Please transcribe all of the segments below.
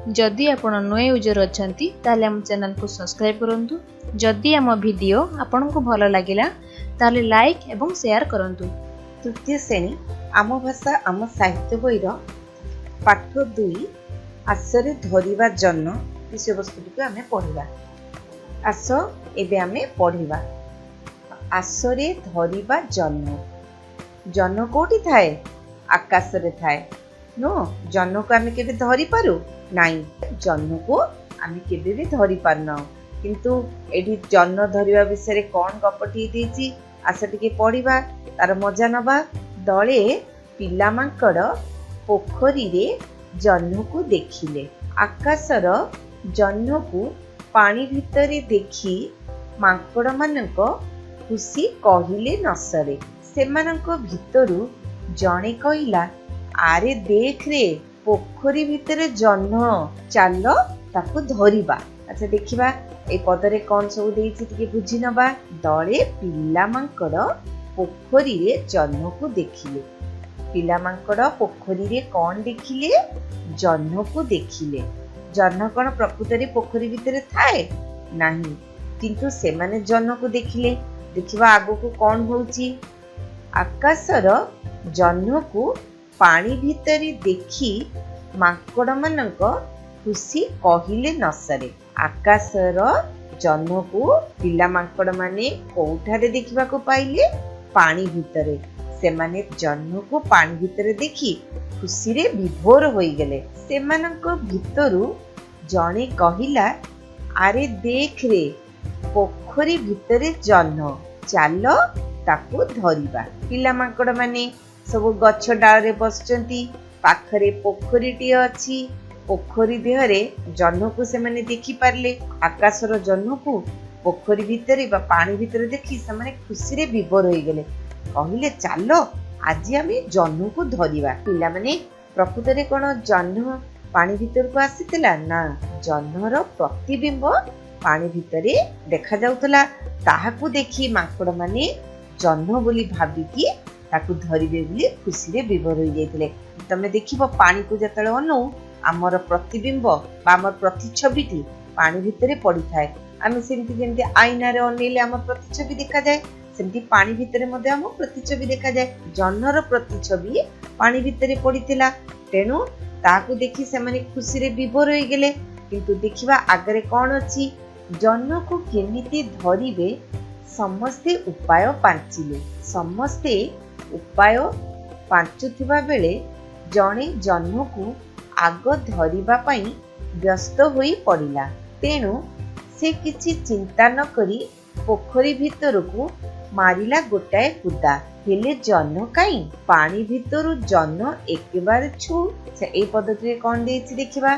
जदि आपण नुआ यूजर अछंती ताले हम चैनल को सब्सक्राइब करंतु। जदि हम वीडियो आपन को भलो लागिला ताले लाइक एवं शेयर करंतु। तृतीय श्रेणी आम भाषा आम साहित्य बईर पाठ 2 आसरे धरिबा जन्ह विषय वस्तुटी को आमे पढ़िबा। आस एबे आमे पढ़िबा। आसरे धरिबा जन्ह। जन्ह कोठी थाए? आकाश रे थाए। नो जन्ह को आमे केबे धरि पारू? नाई, जन्ह को आमे केबे भी धरि पारना। किंतु एठी जन्ह धरिबा विषय रे कोन गपटी देछि आस टिके पढ़िबा, तार मजा नबा। दले पिला मांकड़ पोखरी रे जन्ह को देखिले। आकाशर जन्ह को पानी भितरे देखि मांकड़ मानक खुशी कहिले न सरे। सेमानक भितरु जणे कहिला, आरे देख रे पोखरी भितरे जन्ह, चाल ताकू धरिबा। अच्छा देखिबा ए पदरे कौन सब देइछि टिके बुझी नबा। दले पिला मांकड़ पोखरी रे जन्ह को देखिले। पिला मांकड़ पोखरी रे कौन देखिले? जन्ह को देखिले। जन्ह कौन प्रकृत रे पोखरी भितरे थाए? नाही, किंतु सेमाने जन्ह को देखिले। देखिबा आगो को कौन होउछि? आकाशर जन्ह को पानी भितरे देखि मांकड़ मानक खुशी कहिले न सरे। आकाशर जन्ह को पिला मांकड़ माने कोठारे देखिबा को पाइले? पानी भितरे। सेमाने जन्ह को पानी भितरे देखि खुशी रे विभोर होई गेले। सेमानक भितरु जणे कहिला, आरे देख रे पोखरी भितरे जन्ह, चाल ताकू धरिबा। पिला मांकड़ माने सब गछ डाल रे बसचंती। पाखरे पोखरीटी अछि। पोखरी देहरे जन्ह को से माने देखि पारले। आकाशर जन्ह को पोखरी भितरे बा पानी भितरे देखि से माने खुशी रे विभोर होई गेले। कहिले चाल आज आमे जन्ह को धरिबा। पिला माने प्रकृत रे कोन जन्ह पानी भितर को आसीतिला ना? जन्हर प्रतिबिंब पानी भितरे देखा जाउतला। ताहाकू देखि मांकड़ माने जन्ह बोली भाबिकी ताकू धरिबे बोली खुशी रे विभोर होई जाइतिले। तमे देखिबो पानी को जतले अनु हमर प्रतिबिंब बा हमर प्रतिछबिटी पानी भितरे पड़ी थाए। आमे सेमति जेमति आईना रे अनेले हमर प्रतिछबि देखा जाए, सेमति पानी भितरे मध्ये हमर प्रतिछबि देखा जाए। जन्हर प्रतिछबि पानी भितरे पड़ितिला, तेनु ताकू देखि से माने खुशी रे विभोर होई गेले। किंतु देखिबा आगरे कोन अछि? जन्ह को केमिति धरिबे समस्ते उपाय पांचिले। समस्ते उपाय पांचुथिबा बेले जणे जन्ह को आग धरिबा पई व्यस्त होई पड़िला। तेणु से किछि चिंता न करी पोखरी भितर को मारिला गोटाए कुदा। हेले जन्ह काई? पानी भितरु जन्ह एकेबारे छु। से ए पद्धति कोन देछि देखिबा।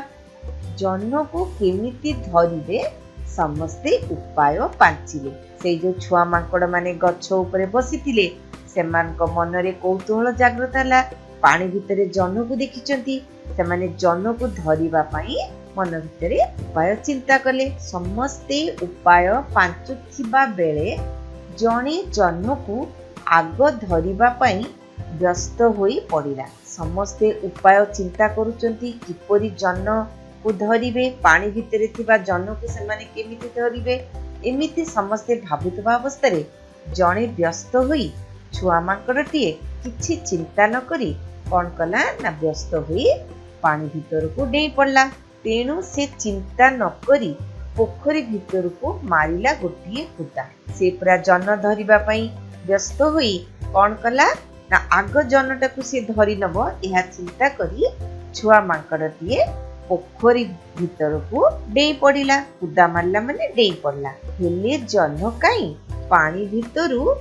जन्ह को केमिति धरिबे समस्ते उपाय पांचिले। से जो छुआ मांकड़ माने गछ ऊपर बसितिले, सेमानक मनरे कौतूहल जागृत होला। पानी भितरे जन्ह को देखिचंती, सेमाने जन्ह को धरिबा पई मन भितरे उपाय चिंता कले। समस्ते उपाय पांचुथिबा बेले जणे जन्ह को आग धरिबा पई व्यस्त होई पड़िला। समस्ते उपाय चिंता करूचंती किपरि जन्ह को धरिबे। पानी भितरे थिबा जन्ह को सेमाने केमिति धरिबे, एमिति समस्ते भाबुतबा अवस्था रे जणे व्यस्त होई छुआ मांकड़टीए किछि चिंता न करी कौन कला ना व्यस्त होई पानी भितर को डेई पड़ला। तेणु से चिंता न करी पोखरी भितर को मारिला गोटिए कुदा। से पूरा जन्ह धरिबा पई व्यस्त होई कौन कला ना आग जन्हटाकू से धरि नबो एहा चिंता करी छुआ मांकड़टीए पोखरी भितर को डेई पड़िला। कुदा मारला माने डेई पड़ला। हेले जन्ह काई? पानी भितरु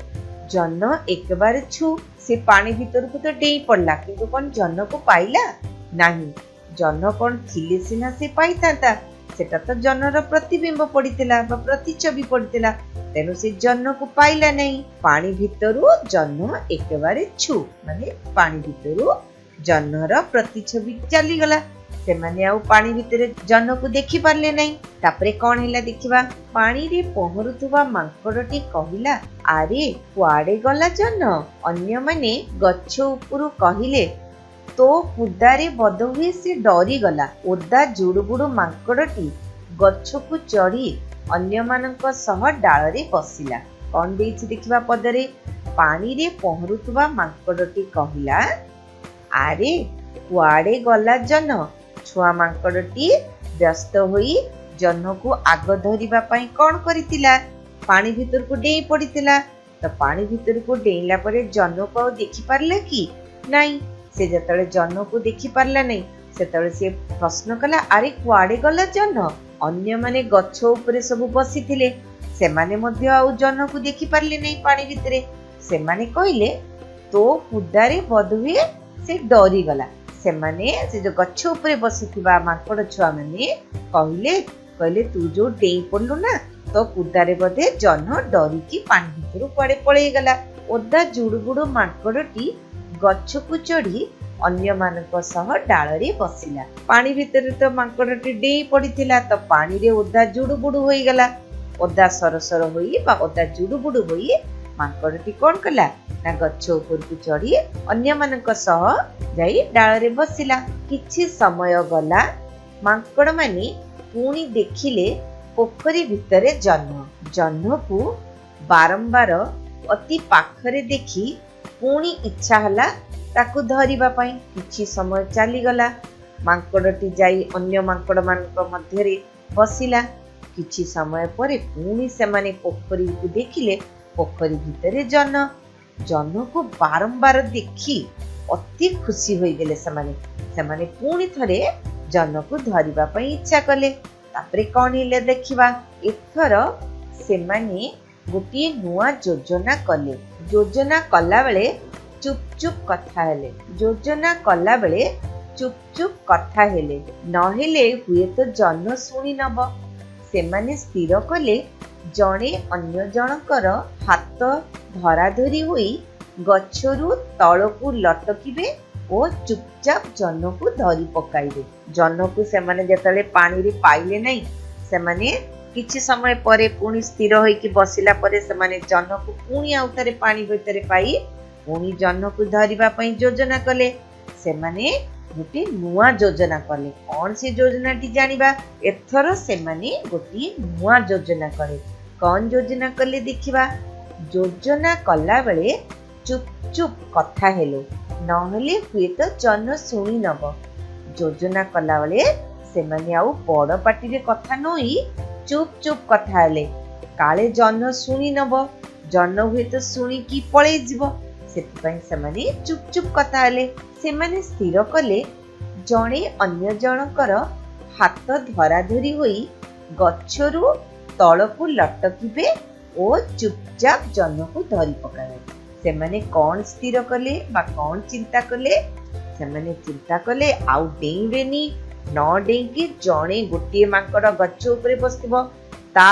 जन्ह एकेबारे छु। से पानी भितर को तो डेई पड़ला, किंतु कौन जन्ह को पाइला? नाही। जन्ह कौन थिले सिना से पाइतांता। सेटा तो जन्हर प्रतिबिंब पड़ितिला बा प्रतिछबि पड़ितिला, तेनु से जन्ह को पाइला नहीं। पानी भितरु जन्ह एकेबारे छु माने पानी भितरु जन्हर प्रतिछबि चली गला। से माने आउ पानी भितरे जन्ह को देखि पारले नहीं। तापरे कौन हैला देखिबा। पानी रे पहरुथुबा मांकड़टी कहिला, आरे कुआडे गला जन्ह? अन्य माने गच्छ उपरु कहिले, तो कुदारे बधहुए से डरीगला। ओदा जुड़ुबुड़ु माଙ୍କड़टी गछकु चढ़ी अन्यमानंक सह डाଳରେ बसिला। कौन देछि देखिबा पदरे पानी रे पहरुतुबा माଙ୍କड़टी कहिला, आरे कुआड़े गला जह्न। छुआ माଙ୍କड़टी व्यस्त होई जह्न को आग धरिबा पई कौन करितिला, पानी भितर को डेई पड़ितिला। तो पानी भितर को डेइला परे जह्न को देखि पारला कि नहीं। से जतळे जह्न को देखि पारला नहीं सेतळे से प्रश्न कला, आरे कुआड़े गला जह्न। अन्य माने गछ उपरे सब बसिथिले, सेमाने मध्य आउ जह्न को देखि पारले नहीं पानी भितरे। सेमाने कहिले तो कुदारे बधुए से डरी गला। सेमाने से जो गछ उपरे बसिथिबा माଙ୍କड़ छुआ माने कहले तू जो डेई पड़लु ना तो कुदारे बधे जह्न डरिकी पानी भितर कुआड़े पळेई गला। ओदा जुड़ुबुड़ु माଙ୍କड़टी गछकु चढ़ी अन्य मानक सह डाଳରେ बसिला। पानी भितर तो माଙ୍କड़टी डेई पड़िथिला, तो पानी रे ओदा जुड़ुबुड़ु होई गला। ओदा सरसर होई बा ओदा जुड़ुबुड़ु होई माଙ୍କड़टी कोन कला ना गछ ऊपर को चढ़ी अन्य मानक सह जाई डाଳରେ बसिला। किछि समय गला, माଙ୍କड़ माने पुणी देखिले पोखरी भितरे जह्न को बारंबार अति पाखरे देखी पुणी इच्छा हला ताकू धरिबा पई। किछि समय चली गला, माଙ୍କड़टी जाई अन्य माଙ୍କड़ मानक मध्यरे बसिला। किछि समय परे पुणी सेमाने पोखरी को देखिले पोखरी भितरे जह्न को बारंबार देखी अति खुशी होई गेले। सेमाने पुणी थरे जह्न को धरिबा पई इच्छा कले। तापरे कौन हेले देखिबा। एथर सेमाने गोटे नुआ योजना कले। योजना कला बेले चुप चुप कथा हेले। योजना कला बेले चुप चुप कथा हेले, नहेले हुए तो जह्न शुणी नब। सेमाने स्थिर कले जणे अन्य जनकर हाथ धराधरी होई गछरु तळकु लटकिबे ओ चुपचाप जह्न को धरी पकाइबे। जह्न को सेमाने जेतले पानी रे पाइले नहीं, सेमाने किछि समय परे पुणी स्थिर होइकी बसिला परे सेमाने जह्न को पुणी आउथरे पानी भितरे पाई पुणी जह्न को धरिबा पई योजना कले। सेमाने गोटे नुआ योजना कले। कौन से योजनाटी जानिबा। एथर सेमाने गोटे नुआ योजना कले। कौन योजना कले देखिबा। योजना कला बेले चुप चुप कथा हेले, नहेले हुए तो जह्न शुणी नब। योजना कला बेले सेमाने आउ बड़ पाटी रे कथा नई चुप चुप कथा हेले, काले जह्न शुणी नब। जह्न हुए तो शुणी की पळेई जिवो, सेतिपई सेमाने चुप चुप कथा हेले। सेमाने स्थिर कले जणे अन्य जनकर हाथ धराधरी होई गछरु तळकु लटकिबे ओ चुपचाप जह्न को धरी पकाइबे। सेमाने कौन स्थिर कले बा कौन चिंता कले। सेमाने चिंता कले आउ डेइबेनी, न डेइकी जणे गोटे माଙ୍କड़ गछ उपरे बसिबो, ता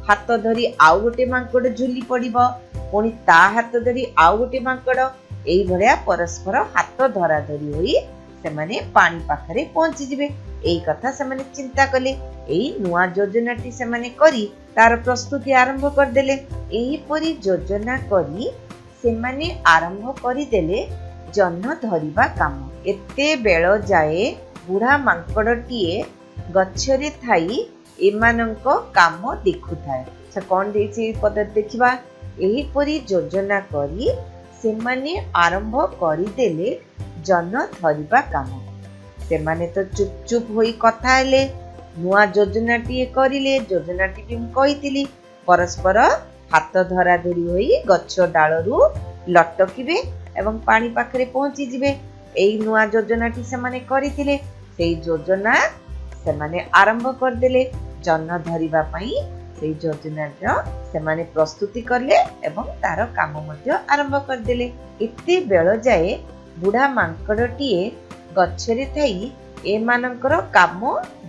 हाथ धरी आउ गोटे माଙ୍କड़ झुली पड़िबो, पुणी ता हाथ धरी आउ गोटे माଙ୍କड़, एई भलिया परस्पर हाथ धराधरी होई सेमाने पानी पाखरे पहुंची जिवे। एई कथा सेमाने चिंता कले। एई नुआ योजनाटी सेमाने करी तार प्रस्तुति आरंभ कर देले। एही परी योजना करी सेमाने आरंभ करिदेले जह्न धरिबा काम। एते बेଳ जाए बुढ़ा माଙ୍କड़टीए गछरे थाई एमानंक काम देखुथाए। से कौन देछि पद देखिबा। एही परी योजना करी सेमाने आरंभ करिदेले जह्न धरिबा काम। सेमाने तो चुप चुप होई कथा हेले, नुआ योजनाटी करिले। योजनाटी भी कहितिली परस्पर हाथ धराधरी होई गछ डालरू लटकिबे एवं पानी पाखरे पहुंची जिवे। एई नुआ योजनाटी सेमाने करितिले। सेई योजना सेमाने आरंभ करदेले जह्न धरिबा पई। सेई योजनार सेमाने प्रस्तुति करले एवं तार काम मध्य आरंभ करदेले। एते बेଳ जाए बुढ़ा माଙ୍କड़टीए गछरे थाई एमानंकर काम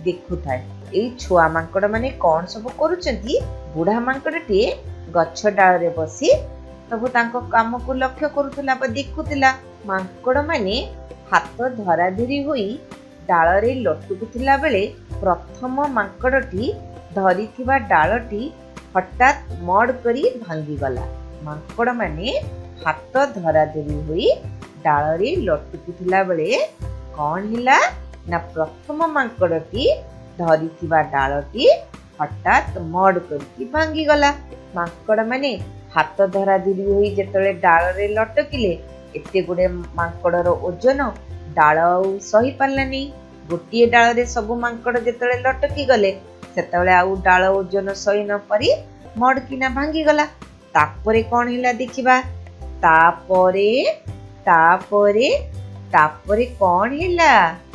देखुथाए। एई छुआ माଙ୍କड़ माने कौन सब करूचंती। बुढ़ा माଙ୍କड़टीए गछ डाଳରେ बसी ସବୁ ତାଙ୍କ କାମକୁ ଲକ୍ଷ୍ୟ କରୁଥିଲା ବା ଦେଖୁଥିଲା। ମାଙ୍କଡ଼ ମାନେ ହାତ ଧରାଧରି ହୋଇ ଡାଳରେ ଲଟକୁଥିଲା ବେଳେ ପ୍ରଥମ ମାଙ୍କଡ଼ଟି ଧରିଥିବା ଡାଳଟି ହଠାତ୍ ମଡ୍ କରି ଭାଙ୍ଗିଗଲା। ମାଙ୍କଡ଼ ମାନେ ହାତ ଧରାଧରି ହୋଇ डाଳରେ लटकुथिला बेले कौन हिला ना प्रथम मांकड़टी धरिथिबा डालटी हठात मड करके भांगी गला। मांकड़ माने हाथ धरा धरी होई जेतले डालरे लटकिले एते गुडे मांकड़र ओजन डाल सही पारलानी। गोटे डालरे सब मांकड़ जेतले लटकी गले सेतले आउ डाल ओजन सही न पारी मडकिना भांगी गला। तापरे कौन हिला देखिबा। तापरे तापरे तापरे कौन हिला।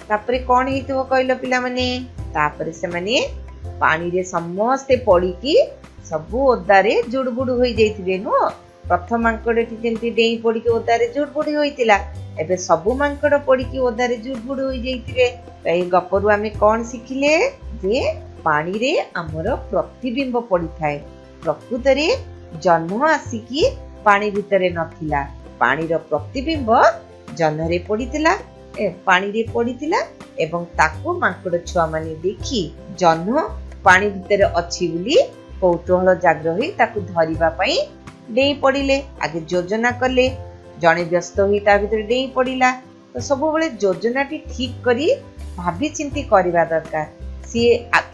तापरे कौन हेतु कहलो पिला माने। तापरे से माने पानी रे समस्ते पड़ीकी सबु ओदारे जुड़बुड़ होई जाइथिबे नो। प्रथम मांकड़टी जेंति डेई पड़ीकी ओदारे जुड़बुड़ होइतिला एबे सबु मांकड़ पड़ीकी ओदारे जुड़बुड़ होई जाइथिबे। एई गपरु आमे कोन सिखिले जे पानी रे हमर प्रतिबिंब पड़ी थाए। प्रकृत रे जन्म आसिकी पानी भितरे नथिला। पानी रो प्रतिबिंब जन्म रे पड़ीतिला पानी रे पड़ीतिला एवं ताकू मांकड़ छुआ माने देखी जन्म पानी भितरे अछि बोली कौतूहल जाग्र होई ताकू धरिबा पई डेई पड़िले। आगे योजना कले जणे व्यस्त होई ता भितरे डेई पड़िला। तो सब बेले योजनाटी ठीक करी भाभी चिंती करबा दरकार। सी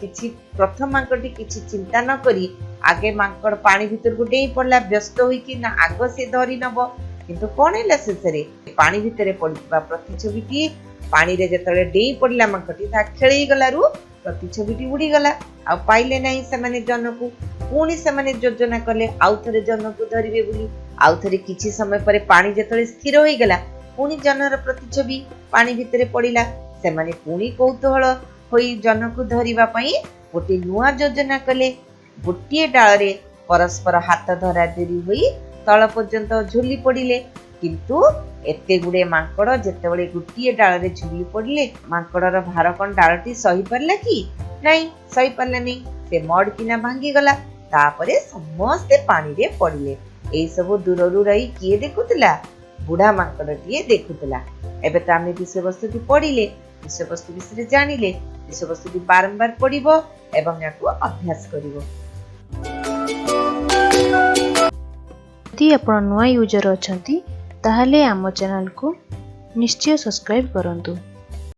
किछि प्रथम मांकड़टी किछि चिंता न करी आगे मांकड़ पानी भितर को डेई पड़ला व्यस्त होई कि ना आगो से धरि नबो। किंतु कोन हैला शेषरे पानी भितरे पड़िबा प्रतिछबिटी पानी रे जेतले डेई पड़ला मांकड़टी ता खेळी गलारु प्रतिछबिटी उड़ी गला। आ पाइले नाही से माने जनकु पुणी से माने योजना कले आउ थरे जनकु धरिबे बोली। आउ थरे किछि समय परे पानी जेतले स्थिर होई गला पुणी जनर प्रतिछबि पानी भितरे पड़िला। से माने पुणी कौतूहल होई जनकु धरिबा पई गोटे नुआ योजना कले। गोटे डाल रे परस्पर हाथ धरा धरी होई तळ पर्यंत झुली पड़िले। किंतु एते गुडे मांकड़ जेतेबेले गोटे डाल रे झुली पड़िले मांकड़र भार कोन डालटी सही पारला कि नहीं सही पारला नहीं। से मडकिना भांगी गला। तापरे समस्ते पानी रे पड़िले। एई सब दूररू रही किए देखुतला बुढ़ा मांकड़टीए देखुतला। एबे त आमे विषय वस्तुटी पढ़िले विषय वस्तु विषय जानिले विषय वस्तुटी बारंबार पढ़िबो एवं याकू अभ्यास करिवो। यदि आपण नुआ यूजर अछंती ताहले आम चैनल को निश्चय सब्सक्राइब करंतु।